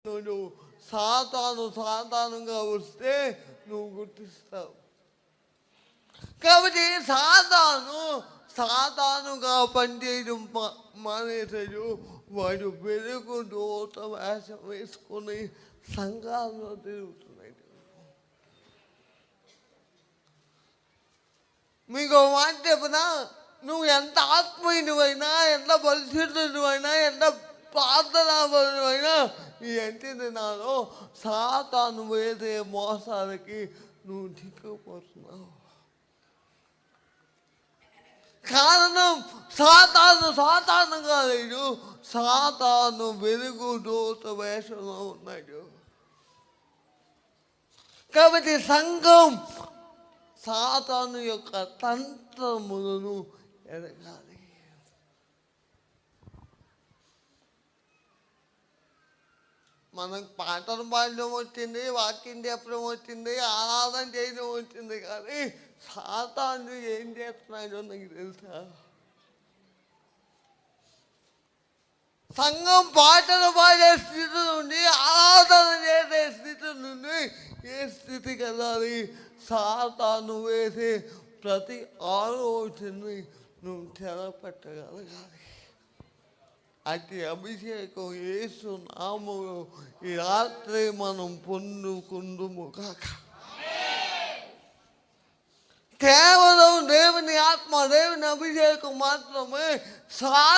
నువ్వు సాతానుగా వస్తే నువ్వు గుర్తిస్తావు. కాబట్టి సాతానుగా పనిచేయడం మానేసాడు. వాడు వెలుగు దూత వేషం వేసుకుని సంఘాల్లో తిరుగుతున్నాడు. మీకు మాట చెప్పనా, నువ్వు ఎంత ఆత్మీయుడివైనా, ఎంత పరిశుద్ధుడివైనా, ఎంత ప్రార్థనాపరుడైనా ఈ అంటి దినాల్లో సాతాను వేసే మోసాలకి నువ్వు చిక్కుపోతున్నావు. కారణం సాతానుగా లేడు, సాతాను వెలుగు దూత వేషంలో ఉన్నాడు. కాబట్టి సంఘం సాతాను యొక్క తంత్రములను ఎరగాలి. మనకు పాటలు పాడడం వచ్చింది, వాక్యం చెప్పడం వచ్చింది, ఆరాధన చేయడం వచ్చింది, కానీ సాతాను ఏం చేస్తున్నాడో నాకు తెలుసా? సంఘం పాటలు పాడే స్థితి నుండి ఆరాధన చేసే స్థితి నుండి ఏ స్థితికి వెళ్ళాలి? సాతాను వేసే ప్రతి ఆలోచనని నువ్వు తెరపెట్టగలగాలి. అతి అభిషేకం యేసు నామములో ఈ రాత్రి మనం పొందుకుందుము కాక. కేవలం దేవుని ఆత్మ, దేవుని అభిషేకం మాత్రమే